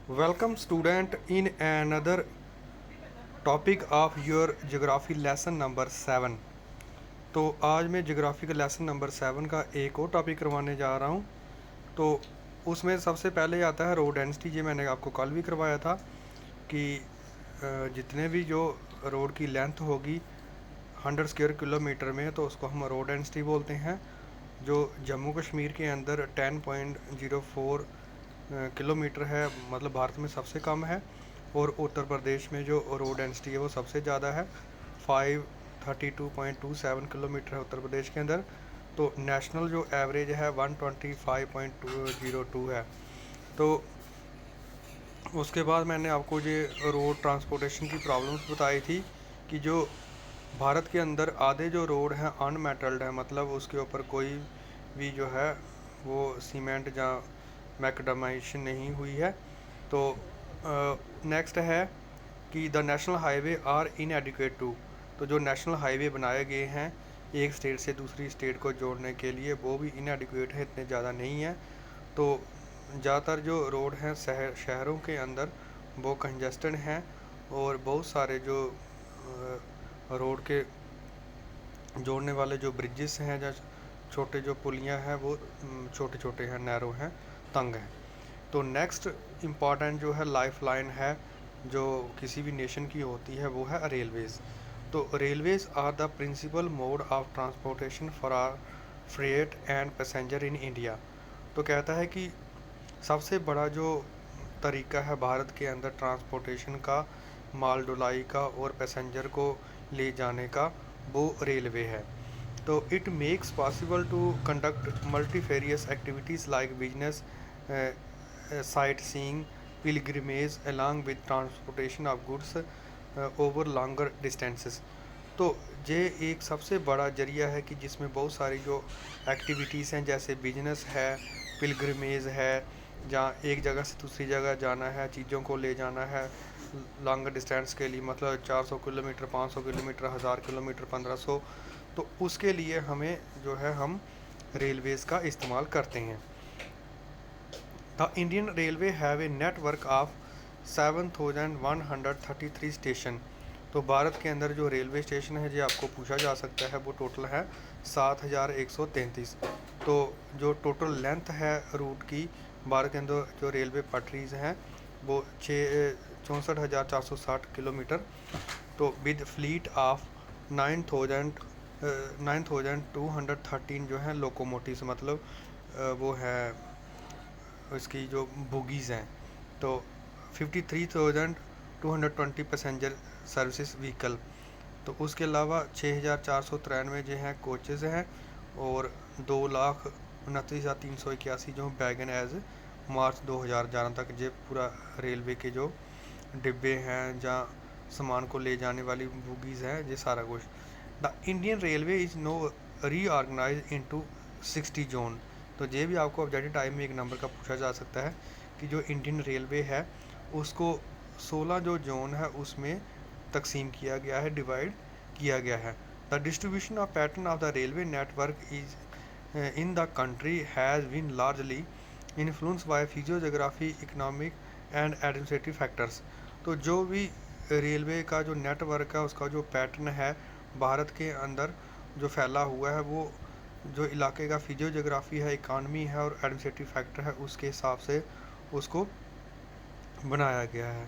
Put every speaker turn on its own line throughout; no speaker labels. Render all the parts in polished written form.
Welcome student in another topic of your geography lesson number 7। तो आज मैं geography का लेसन नंबर 7 का एक और टॉपिक करवाने जा रहा हूँ। तो उसमें सबसे पहले आता है रोड डेंसिटी। ये मैंने आपको कल भी करवाया था कि जितने भी जो रोड की लेंथ होगी 100 स्क्वायर किलोमीटर में तो उसको हम रोड डेंसिटी बोलते हैं। जो जम्मू कश्मीर के अंदर 10.04 किलोमीटर है, मतलब भारत में सबसे कम है। और उत्तर प्रदेश में जो रोड डेंसिटी है वो सबसे ज़्यादा है, 532.27 किलोमीटर है उत्तर प्रदेश के अंदर। तो नेशनल जो एवरेज है 125.202 है। तो उसके बाद मैंने आपको ये रोड ट्रांसपोर्टेशन की प्रॉब्लम्स बताई थी कि जो भारत के अंदर आधे जो रोड हैं अनमेटल्ड है, मतलब उसके ऊपर कोई भी जो है वो सीमेंट या मैकडमाइजेशन नहीं हुई है। तो नेक्स्ट है कि the national highway are inadequate to. तो जो नेशनल हाईवे बनाए गए हैं एक स्टेट से दूसरी स्टेट को जोड़ने के लिए वो भी इनएडिक्वेट है, इतने ज़्यादा नहीं है। तो ज़्यादातर जो रोड हैं शहरों के अंदर वो कंजस्टेड हैं, और बहुत सारे जो रोड के जोड़ने वाले जो ब्रिजेस हैं या छोटे जो पुलियाँ हैं वो छोटे छोटे हैं, नैरो हैं, तंग हैं। तो नेक्स्ट इम्पॉर्टेंट जो है लाइफ लाइन है जो किसी भी नेशन की होती है वो है रेलवेज़। तो railways are the principal mode of transportation for our freight and passenger in India. तो कहता है कि सबसे बड़ा जो तरीका है भारत के अंदर ट्रांसपोर्टेशन का, माल ढुलाई का और पैसेंजर को ले जाने का, वो रेलवे है। तो it makes possible to conduct multifarious activities like business, sightseeing, pilgrimage along with transportation of goods over longer distances. तो ये एक सबसे बड़ा जरिया है कि जिसमें बहुत सारी जो एक्टिविटीज़ हैं जैसे बिजनेस है, पिलग्रिमेज है, जहाँ एक जगह से दूसरी जगह जाना है, चीज़ों को ले जाना है लॉन्ग डिस्टेंस के लिए, मतलब 400 किलोमीटर, 500 किलोमीटर, 1000 किलोमीटर, 1500। तो उसके लिए हमें जो है हम रेलवेज़ का इस्तेमाल करते हैं। The Indian railway have a network of 7133 station. तो भारत के अंदर जो रेलवे स्टेशन है, जो आपको पूछा जा सकता है, वो टोटल है 7133। तो जो टोटल लेंथ है रूट की भारत के अंदर जो रेलवे पटरीज हैं वो 64,460 किलोमीटर। तो विद फ्लीट ऑफ 9,213 जो है लोकोमोटिव्स, मतलब वो है इसकी जो बोगीज़ हैं। तो 53,220 पैसेंजर सर्विसेज व्हीकल। तो उसके अलावा 6,493 जो हैं कोचेज़ हैं, और 2,29,381 जो बैगन एज मार्च 2011 तक ये पूरा रेलवे के जो डिब्बे हैं जहाँ सामान को ले जाने वाली बोगीज़ हैं, ये सारा कुछ। The Indian railway is no reorganise into 60 zone. तो ये भी आपको ऑब्जेक्टिव टाइप में एक नंबर का पूछा जा सकता है कि जो इंडियन रेलवे है उसको 16 जो जोन है उसमें तकसीम किया गया है, डिवाइड किया गया है। The distribution of pattern of the railway network is in the country has been largely influence by physiography, economic and administrative factors. तो जो भी रेलवे का जो नेटवर्क है उसका जो पैटर्न है भारत के अंदर जो फैला हुआ है, वो जो इलाके का फिजियोजोग्राफी है, इकानमी है और एडमिनिस्ट्रेटिव फैक्टर है, उसके हिसाब से उसको बनाया गया है।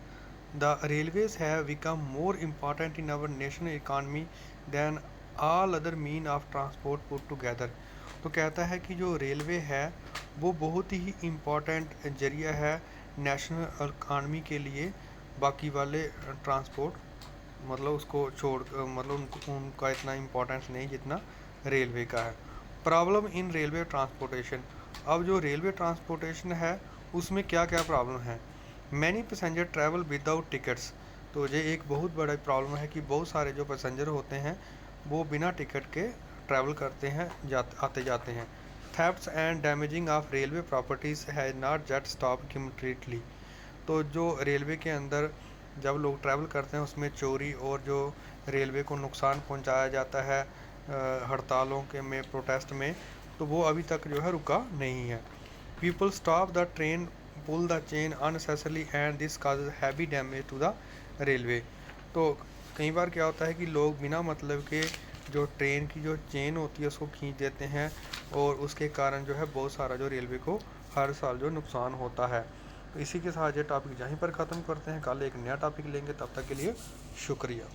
The railways have become more important in our national economy than all other mean of transport put together. तो कहता है कि जो रेलवे है वो बहुत ही इम्पॉर्टेंट जरिया है नेशनल इकानमी के लिए, बाकी वाले ट्रांसपोर्ट मतलब उसको छोड़, मतलब उनका इतना इम्पोर्टेंस नहीं जितना रेलवे का है। Problem in railway transportation. अब जो रेलवे ट्रांसपोर्टेशन है उसमें क्या क्या प्रॉब्लम है। Many passenger travel without tickets. तो ये एक बहुत बड़ा प्रॉब्लम है कि बहुत सारे जो पैसेंजर होते हैं वो बिना टिकट के ट्रैवल करते हैं, आते जाते हैं। Thefts and damaging of railway properties has not jet stop completely. तो जो रेलवे के अंदर जब लोग ट्रैवल करते हैं उसमें चोरी और जो रेलवे को नुकसान पहुंचाया जाता है हड़तालों के में, प्रोटेस्ट में, तो वो अभी तक जो है रुका नहीं है। People stop the train pull the chain unnecessarily and this causes heavy damage to the railway. तो कई बार क्या होता है कि लोग बिना मतलब के जो ट्रेन की जो चेन होती है उसको खींच देते हैं, और उसके कारण जो है बहुत सारा जो रेलवे को हर साल जो नुकसान होता है। तो इसी के साथ ये टॉपिक यहीं पर ख़त्म करते हैं, कल एक नया टॉपिक लेंगे, तब तक के लिए शुक्रिया।